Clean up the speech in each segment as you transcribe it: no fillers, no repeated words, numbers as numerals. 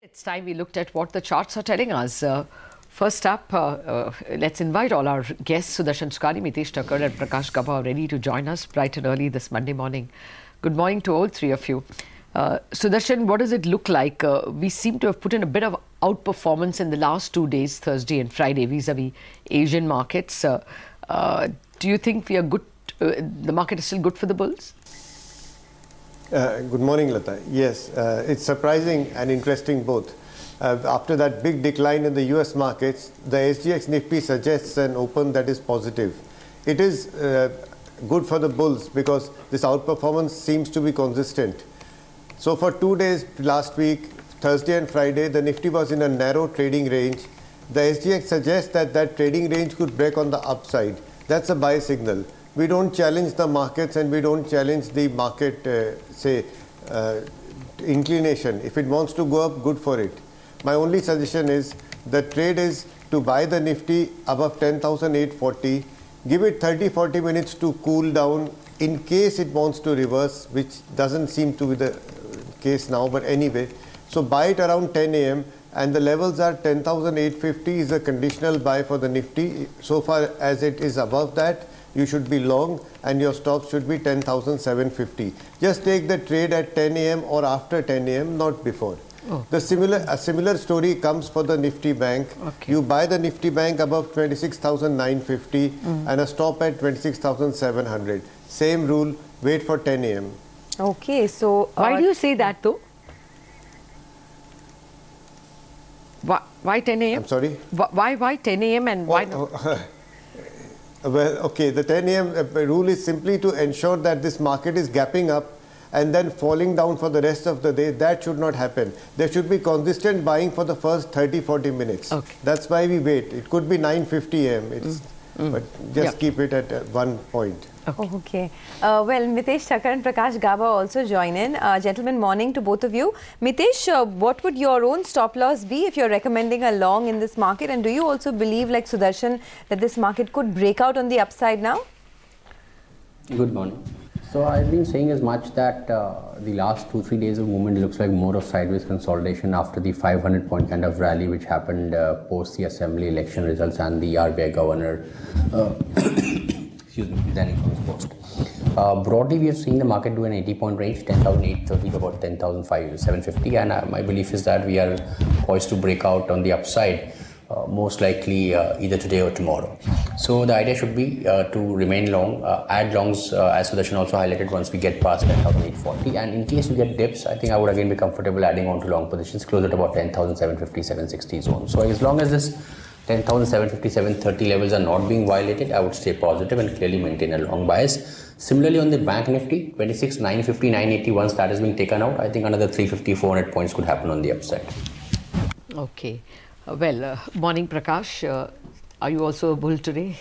It's time we looked at what the charts are telling us. First up, let's invite all our guests. Sudarshan Sukari, Mitesh Thakkar and Prakash Gaba are ready to join us bright and early this Monday morning. Good morning to all three of you. Sudarshan, what does it look like? We seem to have put in a bit of outperformance in the last 2 days, Thursday and Friday, vis-a-vis Asian markets. Do you think we are good? The market is still good for the bulls? Good morning, Lata. Yes, it's surprising and interesting both. After that big decline in the US markets, the SGX Nifty suggests an open that is positive. It is good for the bulls because this outperformance seems to be consistent. So for 2 days last week, Thursday and Friday, the Nifty was in a narrow trading range. The SGX suggests that that trading range could break on the upside. That's a buy signal. We don't challenge the markets and we don't challenge the market, inclination. If it wants to go up, good for it. My only suggestion is the trade is to buy the Nifty above 10,840, give it 30-40 minutes to cool down in case it wants to reverse, which doesn't seem to be the case now, but anyway. So buy it around 10 a.m. and the levels are 10,850 is a conditional buy for the Nifty. So far as it is above that, you should be long and your stop should be 10,750. Just take the trade at 10 a.m. or after 10 a.m., not before. Oh. A similar story comes for the Nifty Bank. Okay. You buy the Nifty Bank above 26,950 and a stop at 26,700. Same rule, wait for 10 a.m. Okay, so... why do you say that though? Why 10 a.m.? I'm sorry? Why 10 a.m. and why not? Well, okay, the 10 a.m. rule is simply to ensure that this market is gapping up and then falling down for the rest of the day. That should not happen. There should be consistent buying for the first 30-40 minutes. Okay. That's why we wait. It could be 9:50 a.m. But just keep it at one point. Okay. Well, Mitesh Thakkar and Prakash Gaba also join in. Gentlemen, morning to both of you. Mitesh, what would your own stop loss be if you're recommending a long in this market? And do you also believe, like Sudarshan, that this market could break out on the upside now? Good morning. So I've been saying as much that the last 2-3 days of movement looks like more of sideways consolidation after the 500-point kind of rally which happened post the assembly election results and the RBI governor resigning from his post. Broadly, we have seen the market do an 80-point range, 10,830 to about 10,750, and my belief is that we are poised to break out on the upside. Most likely either today or tomorrow. So the idea should be to remain long, add longs as Sudarshan also highlighted once we get past 10,840, and in case we get dips, I think I would again be comfortable adding on to long positions closer to about 10,750, 760 zone. So as long as this 10,750, 730 levels are not being violated, I would stay positive and clearly maintain a long bias. Similarly on the Bank Nifty, 26,950, 980, once that is being taken out, I think another 350, 400 points could happen on the upside. Okay. Morning Prakash, are you also a bull today?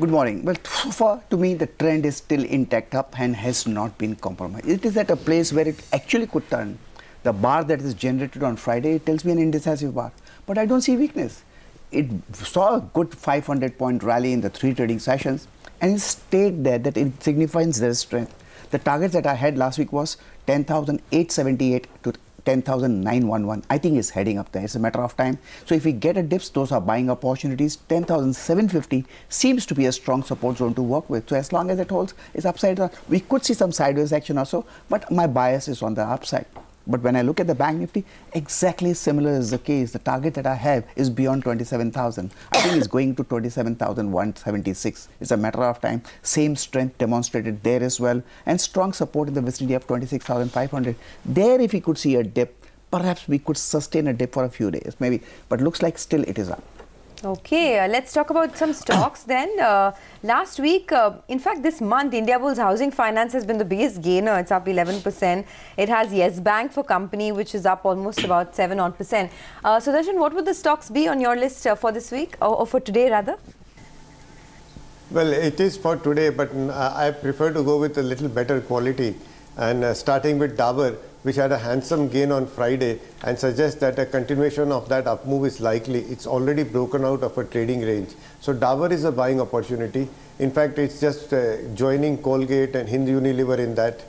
Good morning. Well, so far to me the trend is still intact up and has not been compromised. It is at a place where it actually could turn. The bar that is generated on Friday tells me an indecisive bar, but I don't see weakness. It saw a good 500-point rally in the 3 trading sessions and it stayed there. That it signifies their strength. The targets that I had last week was 10,878 to 10,911. I think it's heading up there. It's a matter of time. So if we get a dips, those are buying opportunities. 10,750 seems to be a strong support zone to work with. So as long as it holds, it's upside. We could see some sideways action also, but my bias is on the upside. But when I look at the Bank Nifty, exactly similar is the case. The target that I have is beyond 27,000. I think it's going to 27,176. It's a matter of time. Same strength demonstrated there as well. And strong support in the vicinity of 26,500. There, if we could see a dip, perhaps we could sustain a dip for a few days, maybe. But looks like still it is up. Okay, let's talk about some stocks then. Last week, in fact this month, Indiabulls Housing Finance has been the biggest gainer. It's up 11%. It has Yes Bank for company, which is up almost about 7-odd%. Sudarshan, what would the stocks be on your list for this week, or for today rather? Well, it is for today, but I prefer to go with a little better quality. And starting with Dabur, which had a handsome gain on Friday and suggests that a continuation of that up move is likely. It's already broken out of a trading range. So Dabur is a buying opportunity. In fact, it's just joining Colgate and Hind Unilever in that.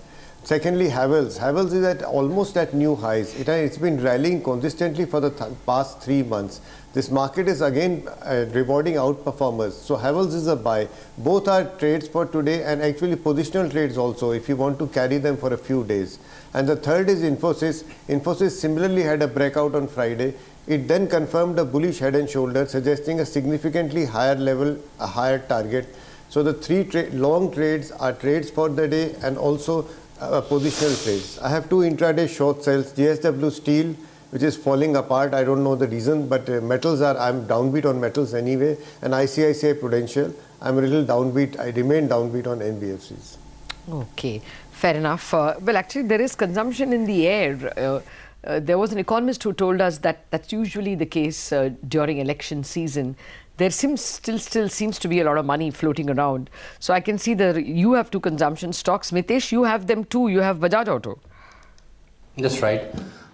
Secondly, Havells. Havells is at almost at new highs. It's been rallying consistently for the past 3 months. This market is again rewarding outperformers. So Havells is a buy. Both are trades for today and actually positional trades also if you want to carry them for a few days. And the third is Infosys. Infosys similarly had a breakout on Friday. It then confirmed a bullish head and shoulder, suggesting a significantly higher level, a higher target. So the three long trades are trades for the day and also positional trades. I have two intraday short sells, JSW Steel, which is falling apart. I don't know the reason, but metals are, I'm downbeat on metals anyway, and ICICI Prudential. I'm a little downbeat, I remain downbeat on NBFCs. Okay, fair enough. Well, actually, there is consumption in the air. There was an economist who told us that that's usually the case during election season. There still seems to be a lot of money floating around. So I can see that you have two consumption stocks. Mitesh, you have them too. You have Bajaj Auto. That's right.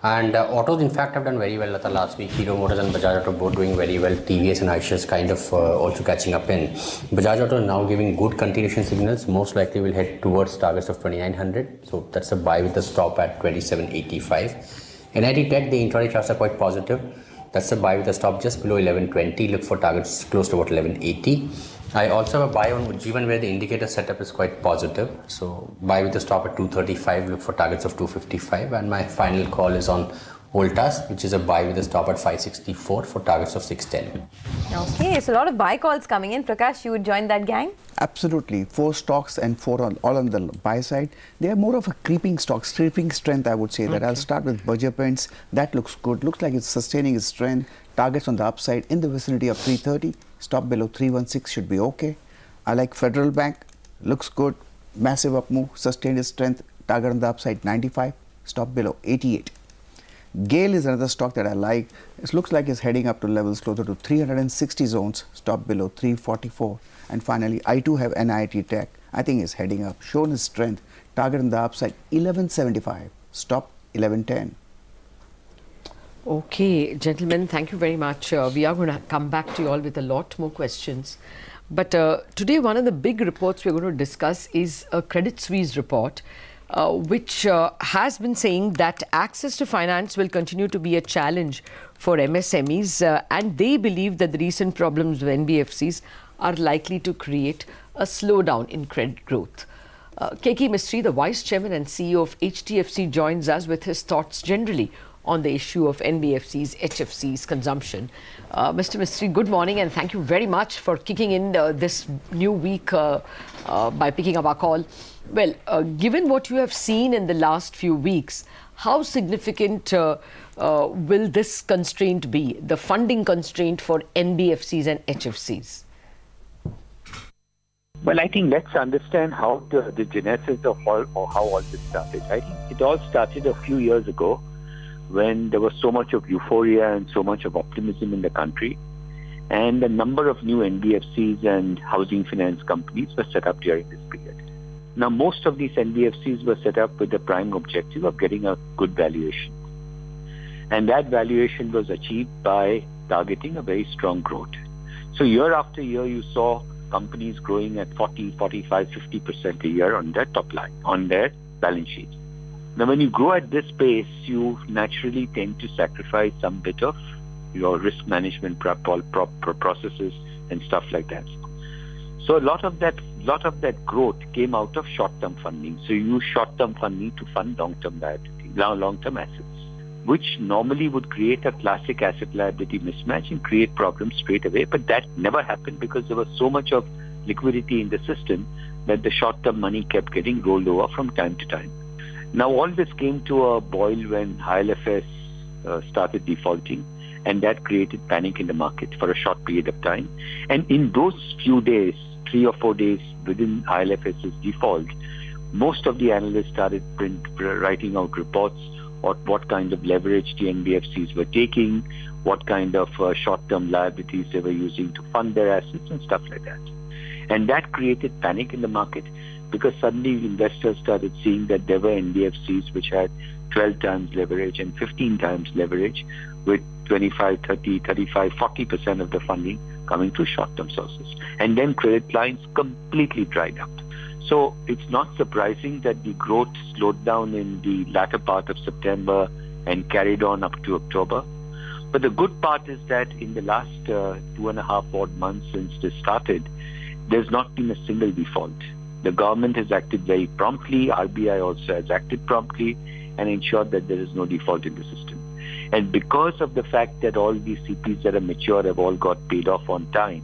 And autos, in fact, have done very well last week. Hero Motors and Bajaj Auto both doing very well. TVS and Eicher is kind of also catching up in. Bajaj Auto is now giving good continuation signals. Most likely will head towards targets of 2900. So that's a buy with a stop at 2785. NIT Tech, the intraday charts are quite positive. That's a buy with a stop just below 1120. Look for targets close to about 1180. I also have a buy on Ujjivan where the indicator setup is quite positive. So buy with a stop at 235. Look for targets of 255. And my final call is on Voltas, which is a buy with a stop at 564 for targets of 610. Okay, so a lot of buy calls coming in. Prakash, you would join that gang? Absolutely. 4 stocks and 4 all on the buy side. They are more of a creeping stocks, creeping strength, I would say. That I'll start with Berger Paints. That looks good. Looks like it's sustaining its strength. Targets on the upside in the vicinity of 330. Stop below 316 should be okay. I like Federal Bank. Looks good. Massive up move. Sustained its strength. Target on the upside 95. Stop below 88. Gale is another stock that I like. It looks like it's heading up to levels closer to 360 zones. Stop below 344. And finally, I too have NIT Tech. I think it's heading up. Shown its strength. Target on the upside 1175. Stop 1110. Okay, gentlemen, thank you very much. We are going to come back to you all with a lot more questions. But today, one of the big reports we're going to discuss is a Credit Suisse report, which has been saying that access to finance will continue to be a challenge for MSMEs. And they believe that the recent problems with NBFCs are likely to create a slowdown in credit growth. KK Mistry, the Vice Chairman and CEO of HDFC, joins us with his thoughts generally on the issue of NBFCs, HFCs, consumption. Mr. Mistry, good morning and thank you very much for kicking in this new week by picking up our call. Well, given what you have seen in the last few weeks, how significant will this constraint be, the funding constraint for NBFCs and HFCs? Well, I think let's understand how the genesis of how all this started. I think it all started a few years ago when there was so much of euphoria and so much of optimism in the country, and a number of new NBFCs and housing finance companies were set up during this period. Now, most of these NBFCs were set up with the prime objective of getting a good valuation. And that valuation was achieved by targeting a very strong growth. So year after year, you saw companies growing at 40, 45, 50% a year on their top line, on their balance sheet. Now, when you grow at this pace, you naturally tend to sacrifice some bit of your risk management processes and stuff like that. So a lot of that growth came out of short-term funding. So you use short-term funding to fund long-term assets, which normally would create a classic asset-liability mismatch and create problems straight away. But that never happened because there was so much of liquidity in the system that the short-term money kept getting rolled over from time to time. Now, all this came to a boil when ILFS started defaulting, and that created panic in the market for a short period of time. And in those few days, 3 or 4 days within ILFS's default, most of the analysts started writing out reports on what kind of leverage the NBFCs were taking, what kind of short-term liabilities they were using to fund their assets and stuff like that. And that created panic in the market because suddenly investors started seeing that there were NBFCs which had 12 times leverage and 15 times leverage with 25, 30, 35, 40% of the funding coming through short-term sources. And then credit lines completely dried up. So it's not surprising that the growth slowed down in the latter part of September and carried on up to October. But the good part is that in the last 2.5 odd months since this started, there's not been a single default. The government has acted very promptly, RBI also has acted promptly and ensured that there is no default in the system. And because of the fact that all these CPs that are mature have all got paid off on time,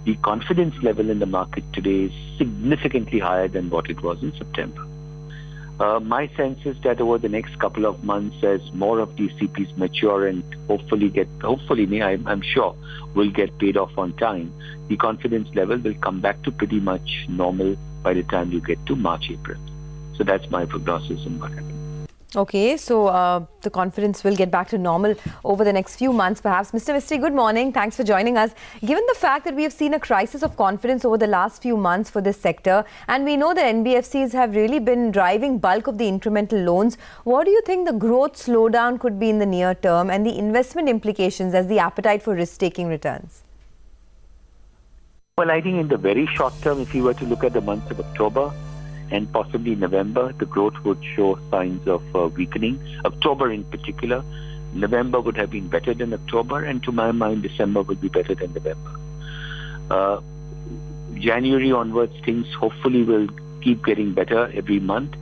the confidence level in the market today is significantly higher than what it was in September. My sense is that over the next couple of months, as more of these CPs mature and I'm sure will get paid off on time, the confidence level will come back to pretty much normal by the time you get to March, April. So that's my prognosis on what happens. Okay, so the confidence will get back to normal over the next few months, perhaps. Mr. Mistry, good morning. Thanks for joining us. Given the fact that we have seen a crisis of confidence over the last few months for this sector, and we know that NBFCs have really been driving bulk of the incremental loans, what do you think the growth slowdown could be in the near term and the investment implications as the appetite for risk-taking returns? Well, I think in the very short term, if you were to look at the months of October and possibly November, the growth would show signs of weakening. October in particular, November would have been better than October, and to my mind, December would be better than November. January onwards, things hopefully will keep getting better every month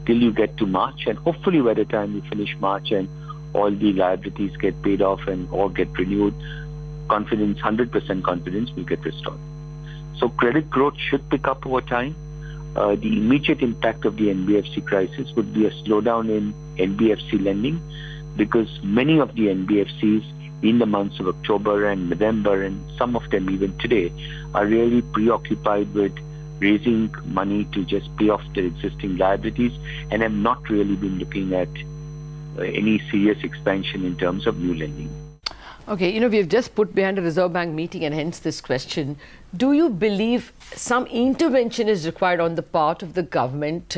till you get to March, and hopefully by the time you finish March and all the liabilities get paid off and or get renewed, confidence, 100% confidence will get restored. So credit growth should pick up over time. The immediate impact of the NBFC crisis would be a slowdown in NBFC lending, because many of the NBFCs in the months of October and November, and some of them even today, are really preoccupied with raising money to just pay off their existing liabilities and have not really been looking at any serious expansion in terms of new lending. Okay, we have just put behind a Reserve Bank meeting, and hence this question. Do you believe some intervention is required on the part of the government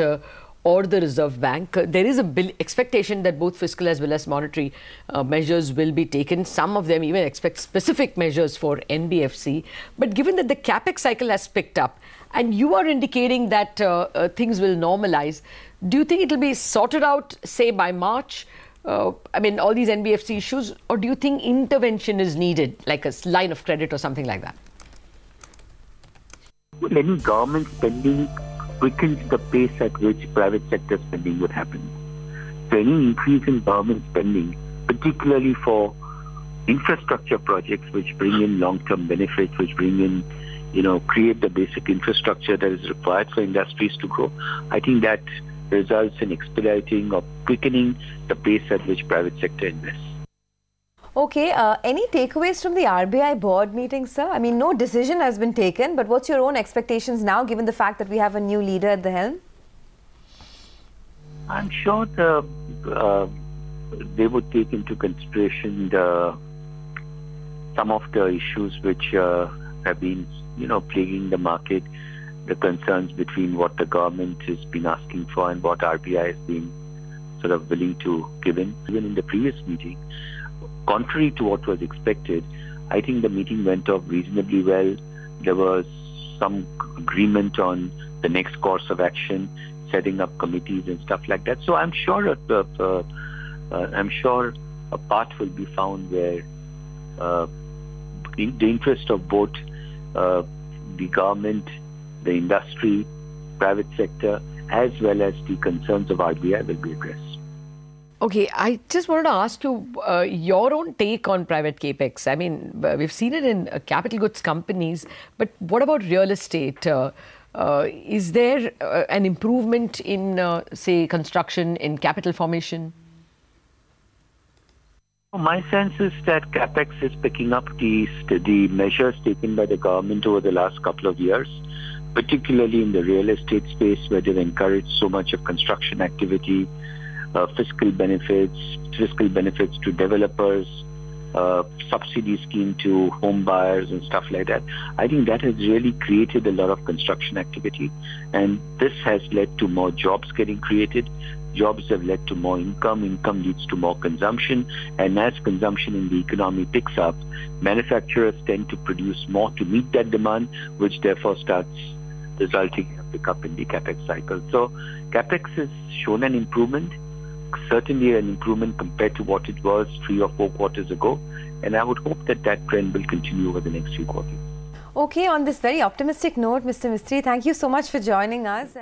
or the Reserve Bank? There is a expectation that both fiscal as well as monetary measures will be taken. Some of them even expect specific measures for NBFC. But given that the capex cycle has picked up and you are indicating that things will normalize, do you think it will be sorted out, say, by March? I mean, all these NBFC issues, or do you think intervention is needed, like a line of credit or something like that? Well, any government spending quickens the pace at which private sector spending would happen. So any increase in government spending, particularly for infrastructure projects which bring in long-term benefits, which bring in, create the basic infrastructure that is required for industries to grow, I think that results in expediting or quickening the pace at which private sector invests. Okay, any takeaways from the RBI board meeting, sir? I mean, no decision has been taken, but what's your own expectations now, given the fact that we have a new leader at the helm? I'm sure they would take into consideration some of the issues which have been, plaguing the market, the concerns between what the government has been asking for and what RBI has been sort of willing to give in. Even in the previous meeting, contrary to what was expected, I think the meeting went off reasonably well. There was some agreement on the next course of action, setting up committees and stuff like that. So I'm sure a path will be found where in the interest of both the government, the industry, private sector, as well as the concerns of RBI will be addressed. Okay, I just wanted to ask you your own take on private capex. I mean, we've seen it in capital goods companies, but what about real estate? Is there an improvement in, say, construction, in capital formation? My sense is that capex is picking up the measures taken by the government over the last couple of years, particularly in the real estate space, where they've encouraged so much of construction activity, fiscal benefits to developers, subsidy scheme to home buyers and stuff like that. I think that has really created a lot of construction activity, and this has led to more jobs getting created. Jobs have led to more income. Income leads to more consumption, and as consumption in the economy picks up, manufacturers tend to produce more to meet that demand, which therefore starts resulting in a pickup in the capex cycle. So capex has shown an improvement, certainly an improvement compared to what it was 3 or 4 quarters ago. And I would hope that that trend will continue over the next few quarters. Okay, on this very optimistic note, Mr. Mistry, thank you so much for joining us.